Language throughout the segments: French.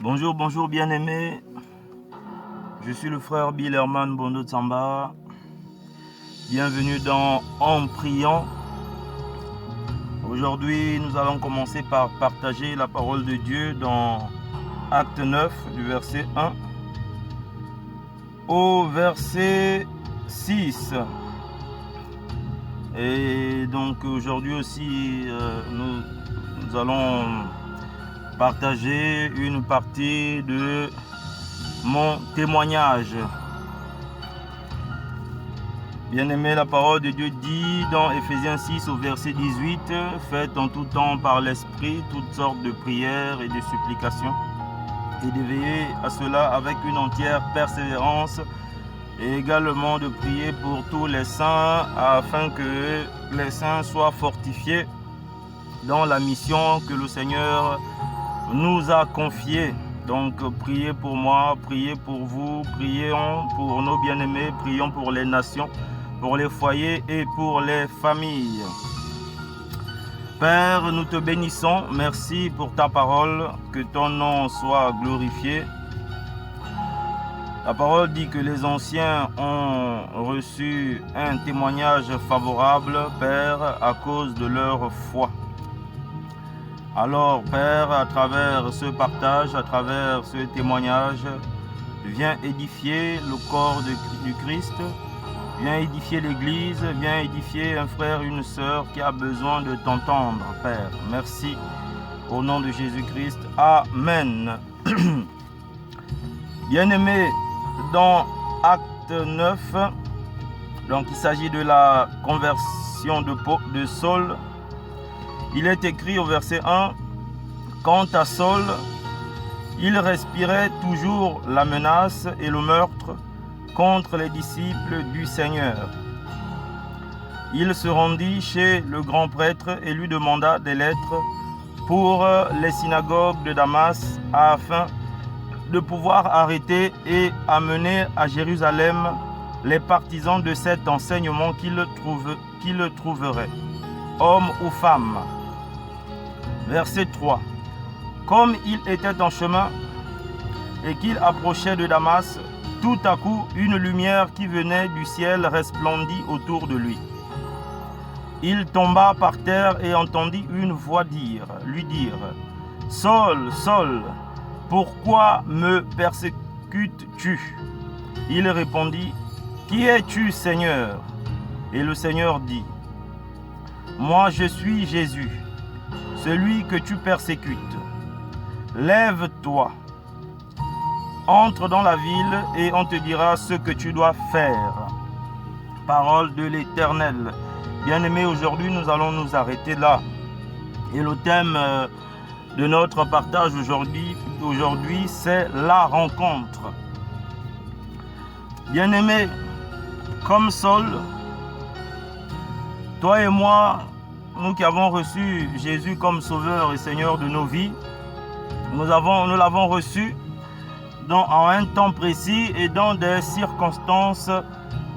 Bonjour, bonjour bien-aimés. Je suis le frère Bill Herman Bondo Tsamba. Bienvenue dans En priant. Aujourd'hui, nous allons commencer par partager la parole de Dieu dans Acte 9, du verset 1 au verset 6. Et donc aujourd'hui aussi, nous allons partager une partie de mon témoignage. Bien-aimé, la parole de Dieu dit dans Ephésiens 6 au verset 18, « Faites en tout temps par l'Esprit toutes sortes de prières et de supplications, et de veiller à cela avec une entière persévérance, et également de prier pour tous les saints, afin que les saints soient fortifiés dans la mission que le Seigneur nous a confiée. » Donc priez pour moi, priez pour vous, prions pour nos bien-aimés, prions pour les nations, pour les foyers et pour les familles. Père, nous te bénissons, merci pour ta parole, que ton nom soit glorifié. La parole dit que les anciens ont reçu un témoignage favorable, Père, à cause de leur foi. Alors, Père, à travers ce partage, à travers ce témoignage, viens édifier le corps du Christ, viens édifier l'Église, viens édifier un frère, une sœur qui a besoin de t'entendre, Père. Merci, au nom de Jésus-Christ. Amen. Bien-aimés, dans Acte 9, donc il s'agit de la conversion de Saul. Il est écrit au verset 1, « Quant à Saul, il respirait toujours la menace et le meurtre contre les disciples du Seigneur. Il se rendit chez le grand prêtre et lui demanda des lettres pour les synagogues de Damas afin de pouvoir arrêter et amener à Jérusalem les partisans de cet enseignement qu'il trouverait, hommes ou femmes. » Verset 3. Comme il était en chemin et qu'il approchait de Damas, tout à coup, une lumière qui venait du ciel resplendit autour de lui. Il tomba par terre et entendit une voix lui dire, « Saul, Saul, pourquoi me persécutes-tu » Il répondit, « Qui es-tu, Seigneur » Et le Seigneur dit, « Moi, je suis Jésus, celui que tu persécutes. Lève-toi, entre dans la ville et on te dira ce que tu dois faire. » Parole de l'Éternel. Bien-aimés, aujourd'hui, nous allons nous arrêter là. Et le thème de notre partage aujourd'hui, c'est la rencontre. Bien-aimés, comme Saul, toi et moi, nous qui avons reçu Jésus comme Sauveur et Seigneur de nos vies, nous l'avons reçu en un temps précis et dans des circonstances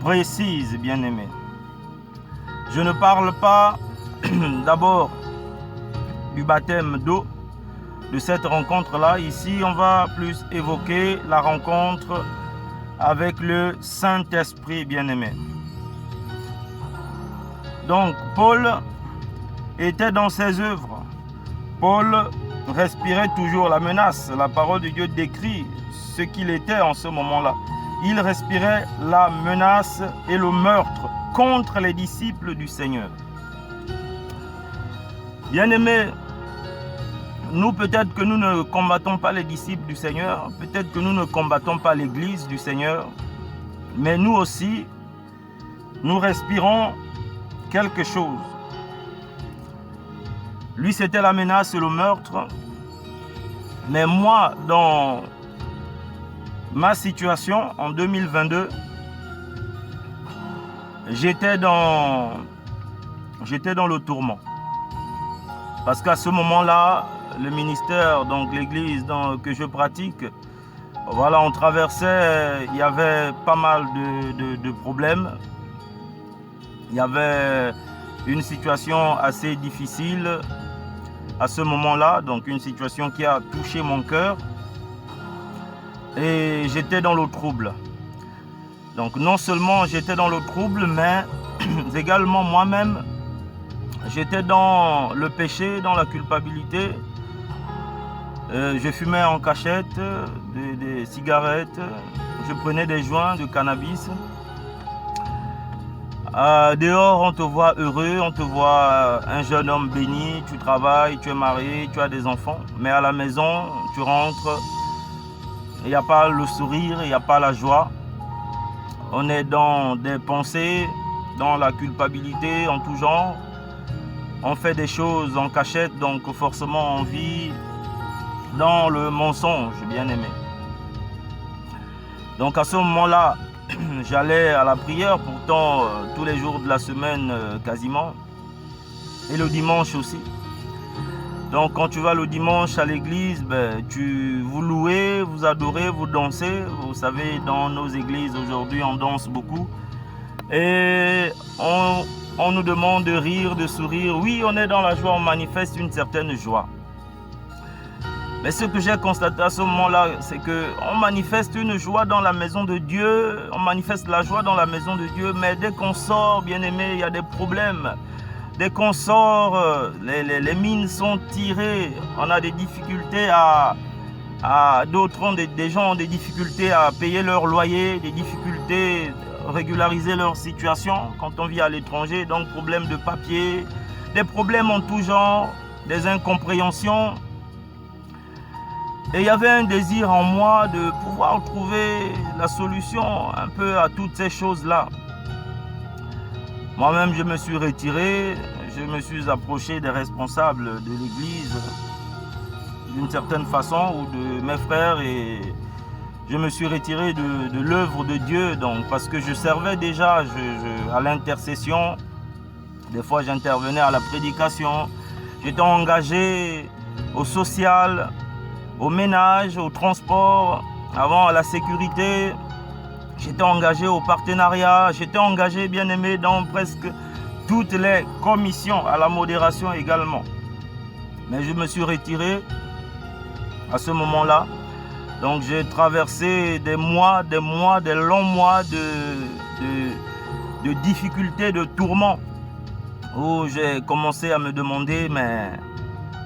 précises, bien-aimés. Je ne parle pas d'abord du baptême d'eau, de cette rencontre-là. Ici, on va plus évoquer la rencontre avec le Saint-Esprit, bien-aimé. Donc, Paul était dans ses œuvres. Paul respirait toujours la menace. La parole de Dieu décrit ce qu'il était en ce moment-là. Il respirait la menace et le meurtre contre les disciples du Seigneur. Bien-aimés, nous peut-être que nous ne combattons pas les disciples du Seigneur, peut-être que nous ne combattons pas l'Église du Seigneur, mais nous aussi, nous respirons quelque chose. Lui, c'était la menace et le meurtre. Mais moi, dans ma situation en 2022, j'étais dans le tourment. Parce qu'à ce moment-là, le ministère, donc l'église que je pratique, voilà, on traversait, il y avait pas mal de problèmes. Il y avait une situation assez difficile à ce moment-là, donc une situation qui a touché mon cœur. et j'étais dans le trouble. Donc non seulement j'étais dans le trouble, mais également moi-même, j'étais dans le péché, dans la culpabilité. Je fumais en cachette des cigarettes, je prenais des joints de cannabis. Dehors, on te voit heureux, on te voit un jeune homme béni, tu travailles, tu es marié, tu as des enfants. Mais à la maison, tu rentres, il n'y a pas le sourire, il n'y a pas la joie. On est dans des pensées, dans la culpabilité en tout genre. On fait des choses en cachette, donc forcément on vit dans le mensonge, bien aimé. Donc à ce moment-là, j'allais à la prière, pourtant tous les jours de la semaine quasiment, et le dimanche aussi. Donc quand tu vas le dimanche à l'église, vous louez, vous adorez, vous dansez. Vous savez, dans nos églises aujourd'hui, on danse beaucoup. Et on nous demande de rire, de sourire. Oui, on est dans la joie, on manifeste une certaine joie. Mais ce que j'ai constaté à ce moment-là, c'est qu'on manifeste une joie dans la maison de Dieu, on manifeste la joie dans la maison de Dieu, mais dès qu'on sort, bien aimé, il y a des problèmes. Dès qu'on sort, les mines sont tirées, on a des difficultés des gens ont des difficultés à payer leur loyer, des difficultés à régulariser leur situation quand on vit à l'étranger, donc problèmes de papier, des problèmes en tout genre, des incompréhensions. Et il y avait un désir en moi de pouvoir trouver la solution un peu à toutes ces choses-là. Moi-même, je me suis retiré, je me suis approché des responsables de l'église d'une certaine façon, ou de mes frères, et je me suis retiré de l'œuvre de Dieu, donc, parce que je servais déjà à l'intercession. Des fois, j'intervenais à la prédication. J'étais engagé au social, au ménage, au transport, avant à la sécurité. J'étais engagé au partenariat, j'étais engagé, bien aimé, dans presque toutes les commissions, à la modération également. Mais je me suis retiré à ce moment-là. Donc j'ai traversé des mois, des longs mois de difficultés, de tourments, où j'ai commencé à me demander, mais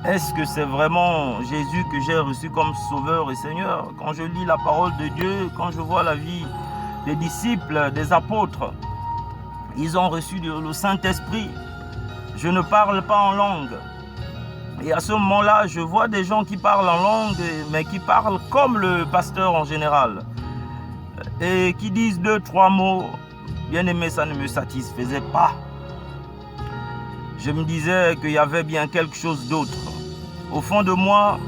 est-ce que c'est vraiment Jésus que j'ai reçu comme Sauveur et Seigneur? Quand je lis la parole de Dieu, quand je vois la vie des disciples, des apôtres, ils ont reçu le Saint-Esprit. Je ne parle pas en langue. Et à ce moment-là, je vois des gens qui parlent en langue, mais qui parlent comme le pasteur en général. Et qui disent 2-3 mots. Bien aimé, ça ne me satisfaisait pas. Je me disais qu'il y avait bien quelque chose d'autre. Au fond de moi,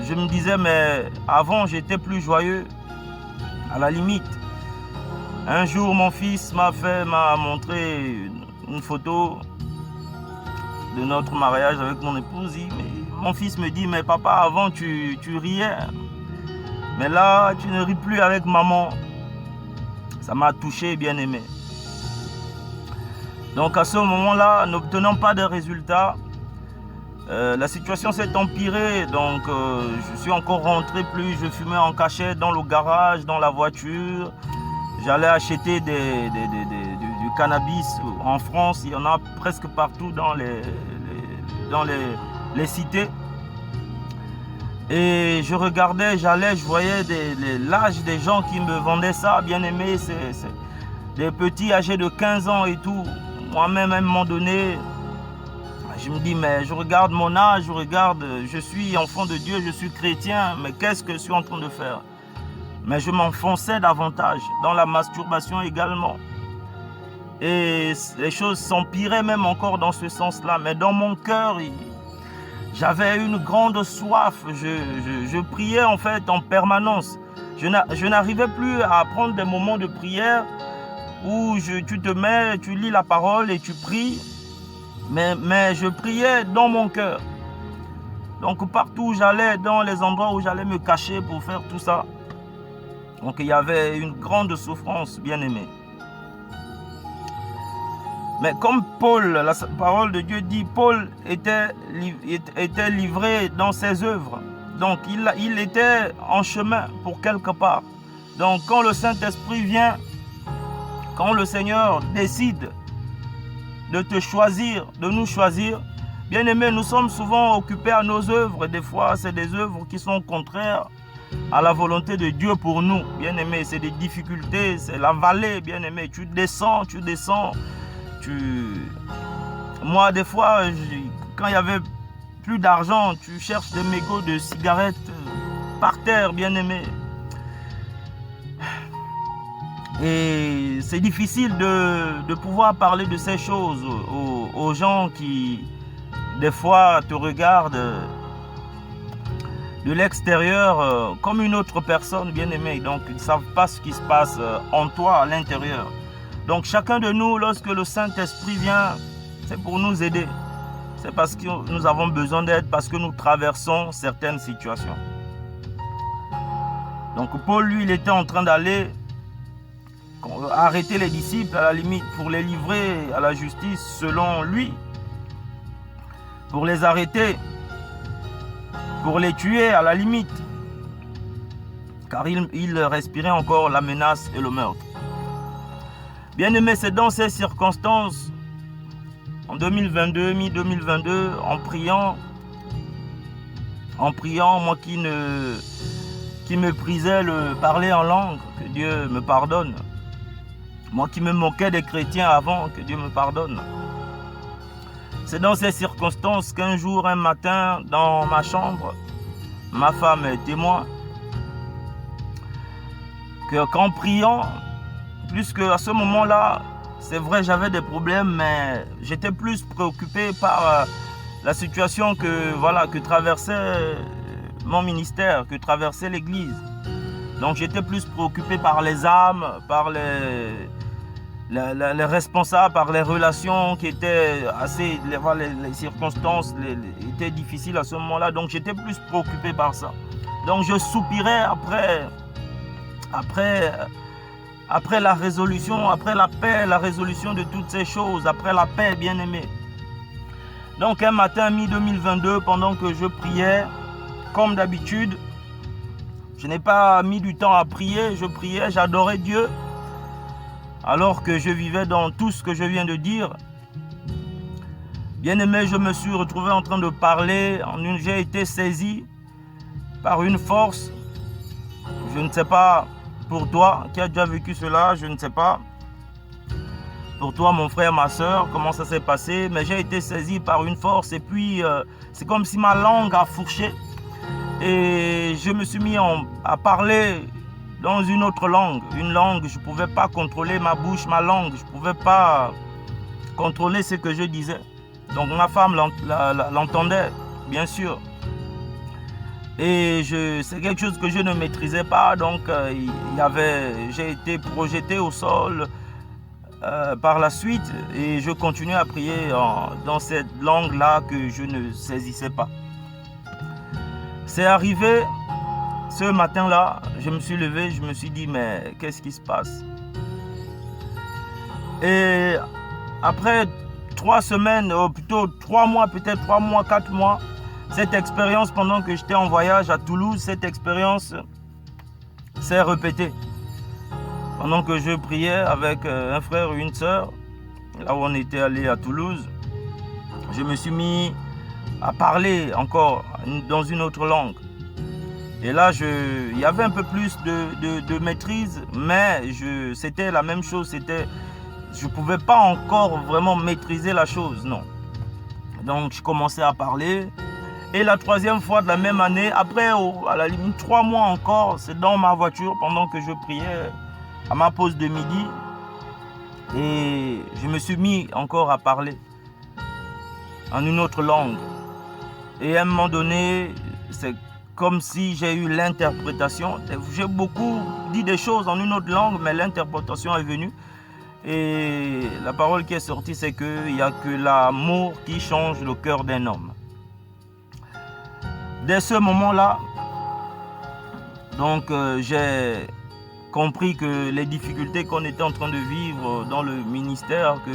je me disais, mais avant j'étais plus joyeux. À la limite, un jour mon fils m'a montré une photo de notre mariage avec mon épouse. Mon fils me dit, mais papa, avant tu riais, mais là tu ne ris plus avec maman. Ça m'a touché, bien aimé. Donc à ce moment-là, n'obtenant pas de résultats, la situation s'est empirée. Donc je suis encore rentré, plus je fumais en cachette dans le garage, dans la voiture. J'allais acheter du cannabis en France. Il y en a presque partout dans les cités. Et je regardais, je voyais l'âge des gens qui me vendaient ça, bien aimé. C'est des petits âgés de 15 ans et tout. Moi-même, à un moment donné, je me dis, mais je regarde mon âge, je suis enfant de Dieu, je suis chrétien, mais qu'est-ce que je suis en train de faire? Mais je m'enfonçais davantage, dans la masturbation également. Et les choses s'empiraient même encore dans ce sens-là. Mais dans mon cœur, j'avais une grande soif. Je priais en fait en permanence. Je n'arrivais plus à prendre des moments de prière où tu te mets, tu lis la parole et tu pries. Mais je priais dans mon cœur. Donc partout où j'allais, dans les endroits où j'allais me cacher pour faire tout ça. Donc il y avait une grande souffrance, bien aimée. Mais comme Paul, la parole de Dieu dit, Paul était livré dans ses œuvres. Donc il était en chemin pour quelque part. Donc quand le Saint-Esprit vient, quand le Seigneur décide de te choisir, de nous choisir, bien aimé, nous sommes souvent occupés à nos œuvres. Et des fois, c'est des œuvres qui sont contraires à la volonté de Dieu pour nous. Bien aimé, c'est des difficultés, c'est la vallée, bien aimé. Tu descends. Moi, des fois, quand il y avait plus d'argent, tu cherches des mégots de cigarettes par terre, bien aimé. Et c'est difficile de pouvoir parler de ces choses aux gens qui, des fois, te regardent de l'extérieur comme une autre personne, bien aimée. Donc, ils ne savent pas ce qui se passe en toi, à l'intérieur. Donc, chacun de nous, lorsque le Saint-Esprit vient, c'est pour nous aider. C'est parce que nous avons besoin d'aide, parce que nous traversons certaines situations. Donc, Paul, lui, il était en train d'aller arrêter les disciples à la limite pour les livrer à la justice selon lui, pour les arrêter, pour les tuer à la limite, car il respirait encore la menace et le meurtre. Bien aimé, c'est dans ces circonstances, en 2022, mi-2022, en priant, moi qui méprisais le parler en langue, que Dieu me pardonne. Moi qui me moquais des chrétiens avant, que Dieu me pardonne. C'est dans ces circonstances qu'un jour, un matin, dans ma chambre, ma femme est témoin, qu'en priant, plus qu'à ce moment-là, c'est vrai, j'avais des problèmes, mais j'étais plus préoccupé par la situation que traversait mon ministère, que traversait l'Église. Donc j'étais plus préoccupé par les âmes, par les responsables, par les relations qui étaient assez... Les circonstances étaient difficiles à ce moment-là, donc j'étais plus préoccupé par ça. Donc je soupirais après la résolution, après la paix, la résolution de toutes ces choses, après la paix, bien aimé. Donc un matin, mi-2022, pendant que je priais, comme d'habitude, je n'ai pas mis du temps à prier, je priais, j'adorais Dieu, alors que je vivais dans tout ce que je viens de dire. Bien aimé, je me suis retrouvé en train de parler, j'ai été saisi par une force, je ne sais pas pour toi qui as déjà vécu cela, je ne sais pas pour toi mon frère, ma soeur, comment ça s'est passé, mais j'ai été saisi par une force et puis c'est comme si ma langue a fourché et je me suis mis à parler dans une autre langue, une langue, je ne pouvais pas contrôler ma bouche, ma langue, je ne pouvais pas contrôler ce que je disais. Donc ma femme l'entendait, bien sûr. Et c'est quelque chose que je ne maîtrisais pas, donc j'ai été projeté au sol par la suite et je continuais à prier dans cette langue-là que je ne saisissais pas. C'est arrivé ce matin-là, je me suis levé, je me suis dit, mais qu'est-ce qui se passe? Et après 3 semaines, ou plutôt 3 mois, peut-être 3 mois, 4 mois, cette expérience, pendant que j'étais en voyage à Toulouse, cette expérience s'est répétée. Pendant que je priais avec un frère ou une sœur, là où on était allé à Toulouse, je me suis mis à parler encore dans une autre langue. Et là, il y avait un peu plus de maîtrise, mais c'était la même chose. Je ne pouvais pas encore vraiment maîtriser la chose, non. Donc, je commençais à parler. Et la 3e fois de la même année, après, à la limite 3 mois encore, c'est dans ma voiture, pendant que je priais à ma pause de midi. Et je me suis mis encore à parler en une autre langue. Et à un moment donné, c'est comme si j'ai eu l'interprétation. J'ai beaucoup dit des choses en une autre langue, mais l'interprétation est venue. Et la parole qui est sortie, c'est qu'il n'y a que l'amour qui change le cœur d'un homme. Dès ce moment-là, donc j'ai compris que les difficultés qu'on était en train de vivre dans le ministère, que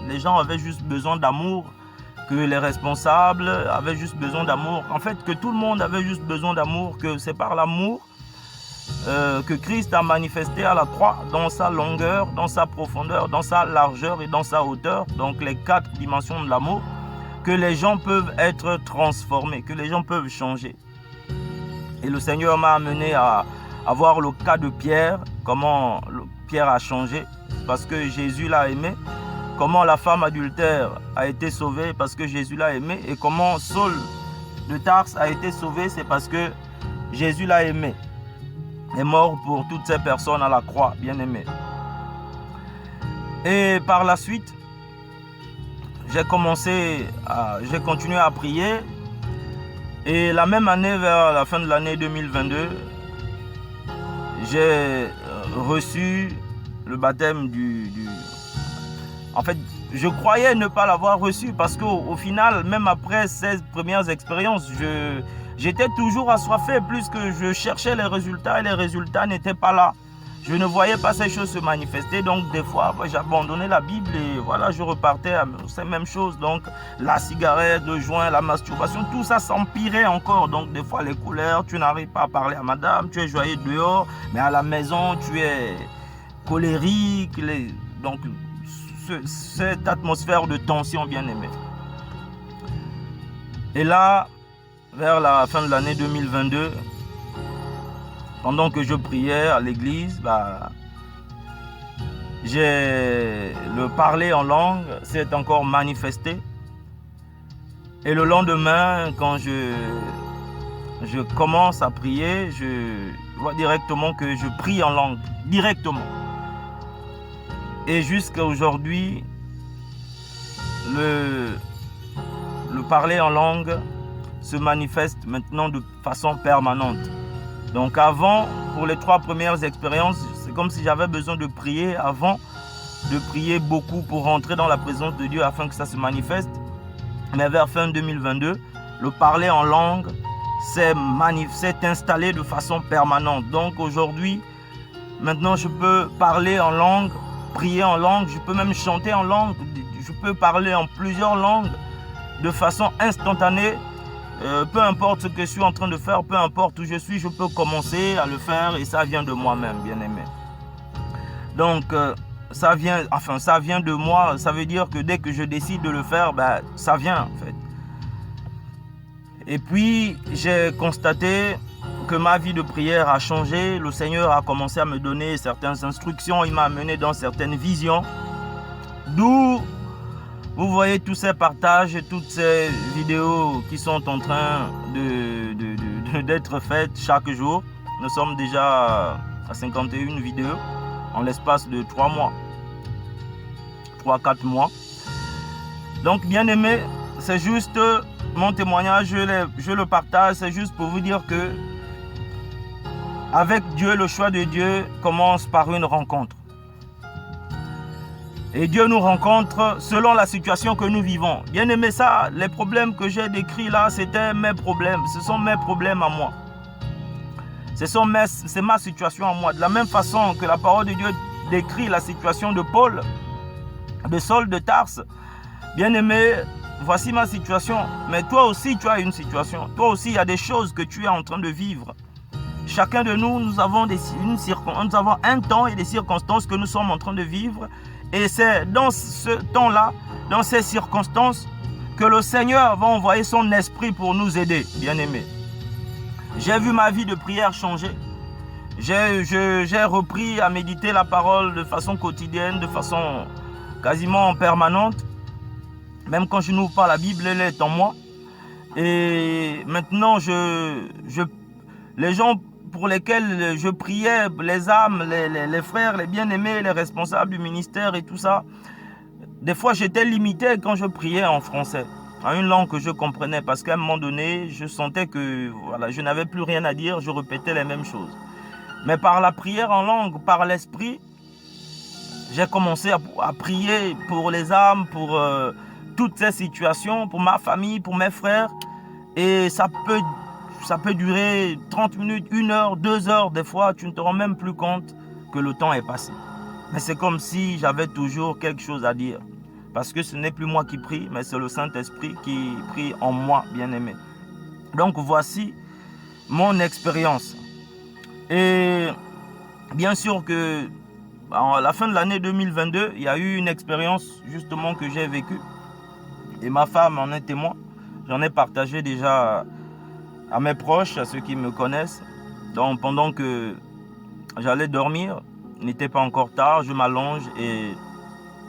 les gens avaient juste besoin d'amour, que les responsables avaient juste besoin d'amour. En fait, que tout le monde avait juste besoin d'amour, que c'est par l'amour que Christ a manifesté à la croix dans sa longueur, dans sa profondeur, dans sa largeur et dans sa hauteur, donc les 4 dimensions de l'amour, que les gens peuvent être transformés, que les gens peuvent changer. Et le Seigneur m'a amené à voir le cas de Pierre, comment Pierre a changé, parce que Jésus l'a aimé, comment la femme adultère a été sauvée parce que Jésus l'a aimé, et comment Saul de Tarse a été sauvé, c'est parce que Jésus l'a aimé. Est mort pour toutes ces personnes à la croix, bien aimés. Et par la suite, j'ai continué à prier. Et la même année, vers la fin de l'année 2022, j'ai reçu le baptême En fait, je croyais ne pas l'avoir reçu parce qu'au final, même après ces premières expériences, j'étais toujours assoiffé, plus que je cherchais les résultats et les résultats n'étaient pas là. Je ne voyais pas ces choses se manifester, donc des fois j'abandonnais la Bible et voilà, je repartais à ces mêmes choses. Donc la cigarette, le joint, la masturbation, tout ça s'empirait encore. Donc des fois les couleurs, tu n'arrives pas à parler à madame, tu es joyeux dehors, mais à la maison tu es colérique. Donc cette atmosphère de tension, bien aimée. Et là, vers la fin de l'année 2022, pendant que je priais à l'église, le parler en langue s'est encore manifesté. Et le lendemain, quand je commence à prier, je vois directement que je prie en langue, directement. Et jusqu'à aujourd'hui, le parler en langue se manifeste maintenant de façon permanente. Donc avant, pour les 3 premières expériences, c'est comme si j'avais besoin de prier avant, de prier beaucoup pour rentrer dans la présence de Dieu afin que ça se manifeste. Mais vers fin 2022, le parler en langue s'est installé de façon permanente. Donc aujourd'hui, maintenant je peux parler en langue, prier en langue, je peux même chanter en langue, je peux parler en plusieurs langues de façon instantanée. Peu importe ce que je suis en train de faire, peu importe où je suis, je peux commencer à le faire et ça vient de moi-même, bien aimé. Donc, ça vient de moi, ça veut dire que dès que je décide de le faire, ça vient en fait. Et puis, j'ai constaté que ma vie de prière a changé. Le Seigneur a commencé à me donner certaines instructions, il m'a amené dans certaines visions. D'où vous voyez tous ces partages, toutes ces vidéos qui sont en train d'être faites chaque jour. Nous sommes déjà à 51 vidéos en l'espace de 3 mois. 3-4 mois. Donc, bien aimé, c'est juste mon témoignage, je le partage, c'est juste pour vous dire que avec Dieu, le choix de Dieu commence par une rencontre. Et Dieu nous rencontre selon la situation que nous vivons. Bien aimé, ça, les problèmes que j'ai décrits là, c'était mes problèmes. Ce sont mes problèmes à moi. C'est ma situation à moi. De la même façon que la parole de Dieu décrit la situation de Paul, de Saul de Tarse. Bien aimé, voici ma situation. Mais toi aussi, tu as une situation. Toi aussi, il y a des choses que tu es en train de vivre. Chacun de nous, nous avons un temps et des circonstances que nous sommes en train de vivre. Et c'est dans ce temps-là, dans ces circonstances, que le Seigneur va envoyer son esprit pour nous aider, bien-aimés. J'ai vu ma vie de prière changer. J'ai repris à méditer la parole de façon quotidienne, de façon quasiment permanente. Même quand je n'ouvre pas la Bible, elle est en moi. Et maintenant, les gens pour lesquels je priais, les âmes, les frères, les bien-aimés, les responsables du ministère et tout ça, des fois j'étais limité quand je priais en français, en une langue que je comprenais, parce qu'à un moment donné, je sentais que je n'avais plus rien à dire, je répétais les mêmes choses. Mais par la prière en langue, par l'esprit, j'ai commencé à prier pour les âmes, pour toutes ces situations, pour ma famille, pour mes frères, et ça peut durer 30 minutes, 1 heure, 2 heures. Des fois, tu ne te rends même plus compte que le temps est passé. Mais c'est comme si j'avais toujours quelque chose à dire. Parce que ce n'est plus moi qui prie, mais c'est le Saint-Esprit qui prie en moi, bien-aimé. Donc voici mon expérience. Et bien sûr que à la fin de l'année 2022, il y a eu une expérience justement que j'ai vécue. Et ma femme en est témoin. J'en ai partagé déjà à mes proches, à ceux qui me connaissent. Donc pendant que j'allais dormir, il n'était pas encore tard, je m'allonge et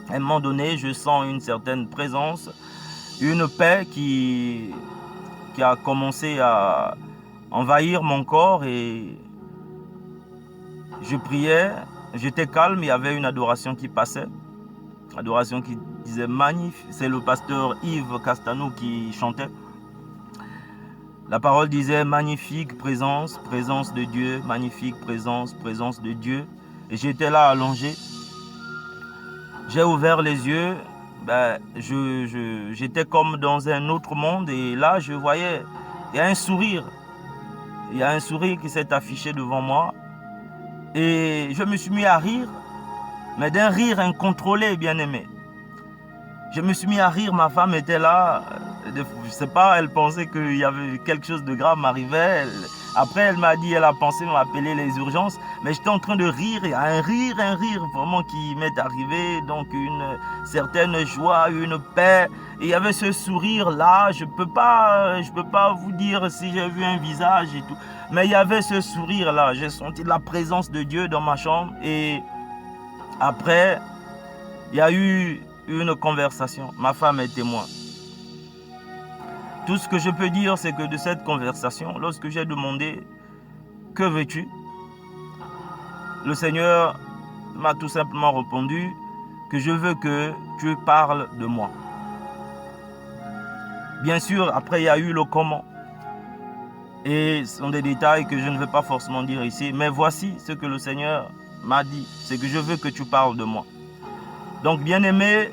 à un moment donné, je sens une certaine présence, une paix qui a commencé à envahir mon corps et je priais, j'étais calme, il y avait une adoration qui passait, adoration qui disait magnifique, c'est le pasteur Yves Castanou qui chantait. La parole disait magnifique présence, présence de Dieu, magnifique présence, présence de Dieu. Et j'étais là allongé. J'ai ouvert les yeux, j'étais comme dans un autre monde et là je voyais, il y a un sourire. Il y a un sourire qui s'est affiché devant moi et je me suis mis à rire, mais d'un rire incontrôlé, bien-aimé. Je me suis mis à rire, ma femme était là, je ne sais pas, elle pensait qu'il y avait quelque chose de grave m'arrivait. Après, elle m'a dit, elle a pensé m'appeler les urgences, mais j'étais en train de rire, il y a un rire vraiment qui m'est arrivé, donc une certaine joie, une paix, et il y avait ce sourire là, je peux pas vous dire si j'ai vu un visage et tout, mais il y avait ce sourire là, j'ai senti la présence de Dieu dans ma chambre, et après, il y a eu une conversation, ma femme est témoin. Tout ce que je peux dire, c'est que de cette conversation, lorsque j'ai demandé « Que veux-tu » le Seigneur m'a tout simplement répondu que je veux que tu parles de moi. Bien sûr, après il y a eu le comment. Et ce sont des détails que je ne vais pas forcément dire ici, mais voici ce que le Seigneur m'a dit, c'est que je veux que tu parles de moi. Donc bien aimé,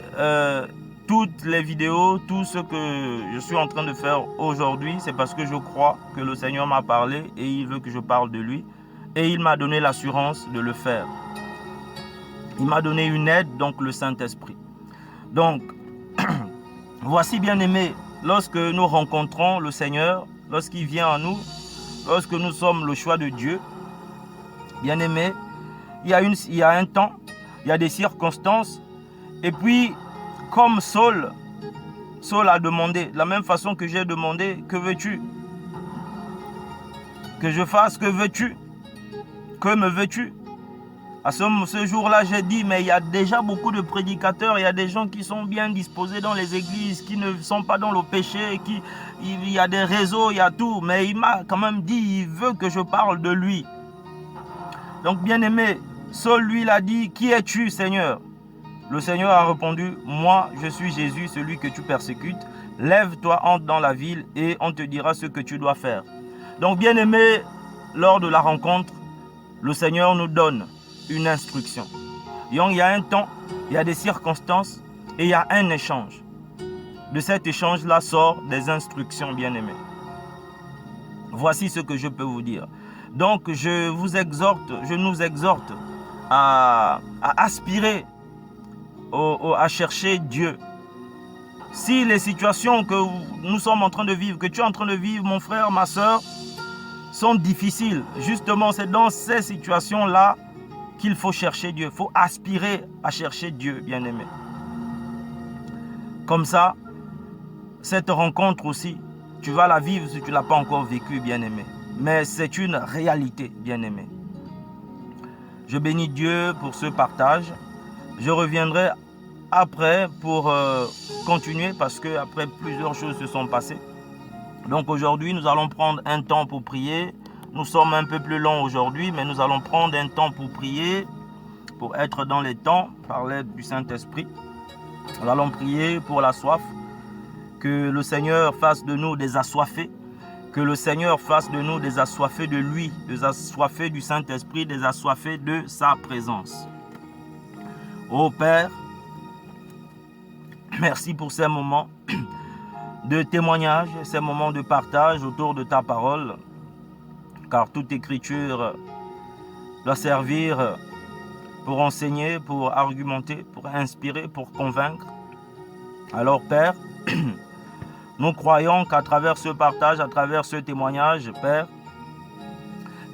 toutes les vidéos, tout ce que je suis en train de faire aujourd'hui, c'est parce que je crois que le Seigneur m'a parlé et il veut que je parle de lui. Et il m'a donné l'assurance de le faire. Il m'a donné une aide, donc le Saint-Esprit. Donc, voici bien aimé, lorsque nous rencontrons le Seigneur, lorsqu'il vient à nous, lorsque nous sommes le choix de Dieu, bien aimé, il y a un temps, il y a des circonstances, et puis, comme Saul a demandé, de la même façon que j'ai demandé, que veux-tu que je fasse, que veux-tu? Que me veux-tu? À ce jour-là, j'ai dit, mais il y a déjà beaucoup de prédicateurs, il y a des gens qui sont bien disposés dans les églises, qui ne sont pas dans le péché, il y a des réseaux, il y a tout, mais il m'a quand même dit, il veut que je parle de lui. Donc, bien aimé, Saul lui l'a dit, qui es-tu, Seigneur? Le Seigneur a répondu, moi, je suis Jésus, celui que tu persécutes. Lève-toi, entre dans la ville et on te dira ce que tu dois faire. Donc, bien aimé, lors de la rencontre, le Seigneur nous donne une instruction. Donc, il y a un temps, il y a des circonstances et il y a un échange. De cet échange-là sort des instructions, bien aimées. Voici ce que je peux vous dire. Donc, je nous exhorte à aspirer à chercher Dieu. Si les situations que nous sommes en train de vivre, que tu es en train de vivre, mon frère, ma soeur, sont difficiles, justement, c'est dans ces situations-là qu'il faut chercher Dieu. Il faut aspirer à chercher Dieu, bien-aimé. Comme ça, cette rencontre aussi, tu vas la vivre si tu ne l'as pas encore vécue, bien-aimé. Mais c'est une réalité, bien-aimé. Je bénis Dieu pour ce partage. Je reviendrai après pour continuer parce que après plusieurs choses se sont passées. Donc aujourd'hui, nous allons prendre un temps pour prier. Nous sommes un peu plus longs aujourd'hui, mais nous allons prendre un temps pour prier, pour être dans les temps, par l'aide du Saint-Esprit. Nous allons prier pour la soif, que le Seigneur fasse de nous des assoiffés, que le Seigneur fasse de nous des assoiffés de lui, des assoiffés du Saint-Esprit, des assoiffés de sa présence. Ô Père, merci pour ces moments de témoignage, ces moments de partage autour de ta parole, car toute écriture doit servir pour enseigner, pour argumenter, pour inspirer, pour convaincre. Alors Père, nous croyons qu'à travers ce partage, à travers ce témoignage, Père,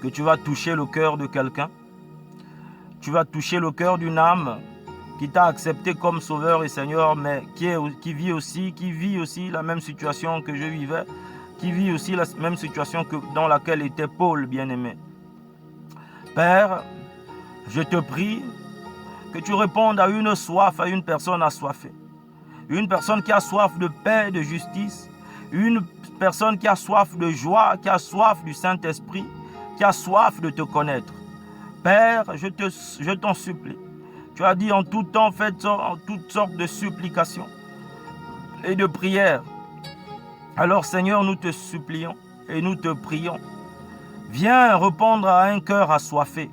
que tu vas toucher le cœur de quelqu'un. Tu vas toucher le cœur d'une âme qui t'a accepté comme Sauveur et Seigneur, mais qui vit aussi la même situation que je vivais, qui vit aussi la même situation dans laquelle était Paul, bien-aimé. Père, je te prie que tu répondes à une soif, à une personne assoiffée. Une personne qui a soif de paix, de justice. Une personne qui a soif de joie, qui a soif du Saint-Esprit, qui a soif de te connaître. Père, je t'en supplie. Tu as dit en tout temps, faites en toutes sortes de supplications et de prières. Alors Seigneur, nous te supplions et nous te prions. Viens répondre à un cœur assoiffé.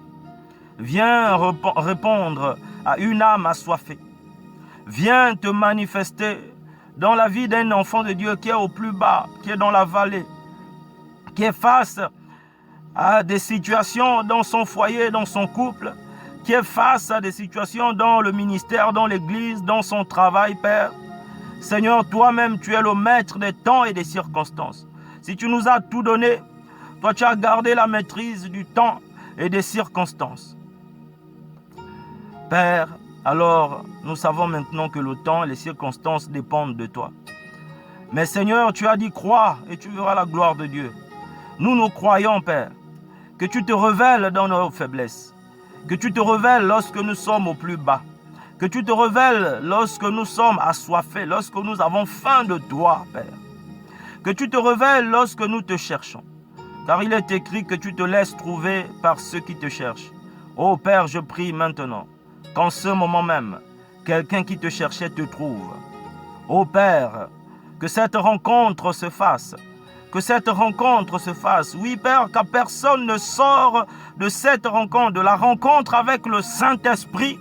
Viens répondre à une âme assoiffée. Viens te manifester dans la vie d'un enfant de Dieu qui est au plus bas, qui est dans la vallée, qui est face à des situations dans son foyer, dans son couple, qui est face à des situations dans le ministère, dans l'église, dans son travail, Père. Seigneur, toi-même, tu es le maître des temps et des circonstances. Si tu nous as tout donné, toi, tu as gardé la maîtrise du temps et des circonstances. Père, alors, nous savons maintenant que le temps et les circonstances dépendent de toi. Mais Seigneur, tu as dit crois et tu verras la gloire de Dieu. Nous croyons, Père, que tu te révèles dans nos faiblesses, que tu te révèles lorsque nous sommes au plus bas, que tu te révèles lorsque nous sommes assoiffés, lorsque nous avons faim de toi, Père. Que tu te révèles lorsque nous te cherchons, car il est écrit que tu te laisses trouver par ceux qui te cherchent. Ô Père, je prie maintenant qu'en ce moment même, quelqu'un qui te cherchait te trouve. Ô Père, que cette rencontre se fasse. Que cette rencontre se fasse. Oui, Père, qu'à personne ne sort de cette rencontre, de la rencontre avec le Saint-Esprit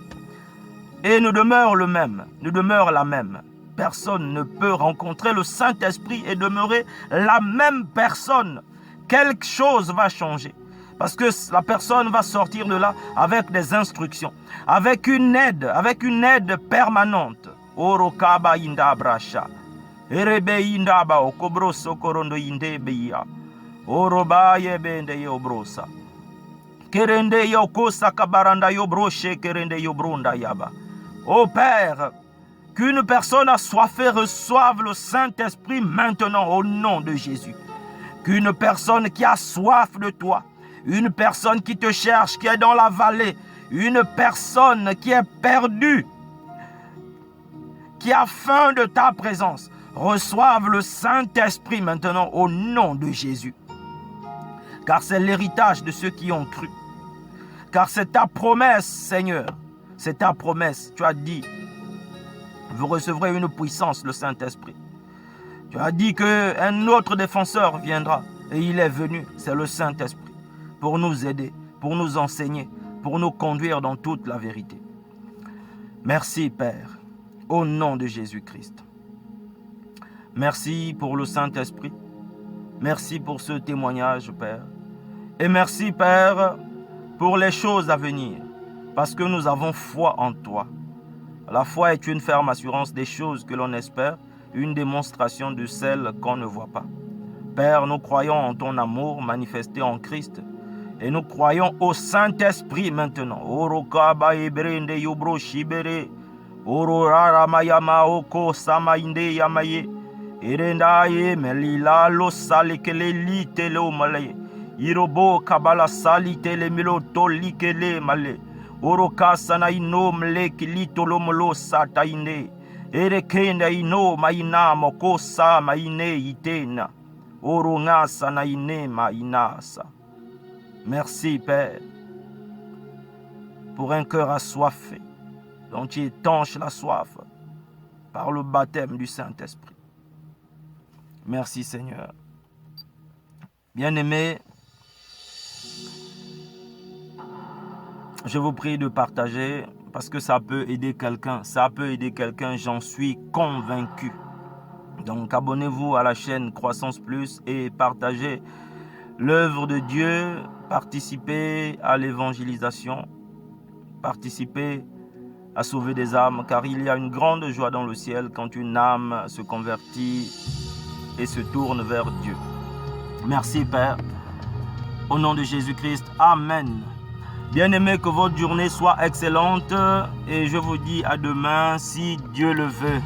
et ne demeure le même, ne demeure la même. Personne ne peut rencontrer le Saint-Esprit et demeurer la même personne. Quelque chose va changer. Parce que la personne va sortir de là avec des instructions, avec une aide permanente. Orokaba inda brasha. Erebe inda ba okobroso korondo inde beya. Oroba yebende yobrosa. Kerende yokosa kabaranda yobroshe kerende yobronda yaba. Ô Père, qu'une personne assoiffée reçoive le Saint-Esprit maintenant au nom de Jésus. Qu'une personne qui a soif de toi, une personne qui te cherche, qui est dans la vallée, une personne qui est perdue, qui a faim de ta présence, reçoive le Saint-Esprit maintenant au nom de Jésus. Car c'est l'héritage de ceux qui ont cru. Car c'est ta promesse, Seigneur. C'est ta promesse. Tu as dit, vous recevrez une puissance, le Saint-Esprit. Tu as dit qu'un autre défenseur viendra. Et il est venu, c'est le Saint-Esprit. Pour nous aider, pour nous enseigner, pour nous conduire dans toute la vérité. Merci, Père, au nom de Jésus-Christ. Merci pour le Saint-Esprit. Merci pour ce témoignage, Père. Et merci, Père, pour les choses à venir, parce que nous avons foi en toi. La foi est une ferme assurance des choses que l'on espère, une démonstration de celles qu'on ne voit pas. Père, nous croyons en ton amour manifesté en Christ. Et nous croyons au Saint-Esprit maintenant. Orokaba ebrende yobro shibere. Ororara mayama oko samainde yamaye. Erenda ye melila lo salekele litele omale. Irobo kabala salitele milo tolikele male. Oroka sana ino mle kilitolo molo satainde. Erekenda ino maina moko sa maine itena. Oronga sana ine mainasa. Merci, Père, pour un cœur assoiffé, dont tu étanches la soif par le baptême du Saint-Esprit. Merci, Seigneur. Bien-aimés, je vous prie de partager parce que ça peut aider quelqu'un. Ça peut aider quelqu'un, j'en suis convaincu. Donc, abonnez-vous à la chaîne Croissance Plus et partagez l'œuvre de Dieu. Participez à l'évangélisation, participez à sauver des âmes, car il y a une grande joie dans le ciel quand une âme se convertit et se tourne vers Dieu. Merci Père, au nom de Jésus-Christ, Amen. Bien-aimés, que votre journée soit excellente et je vous dis à demain si Dieu le veut.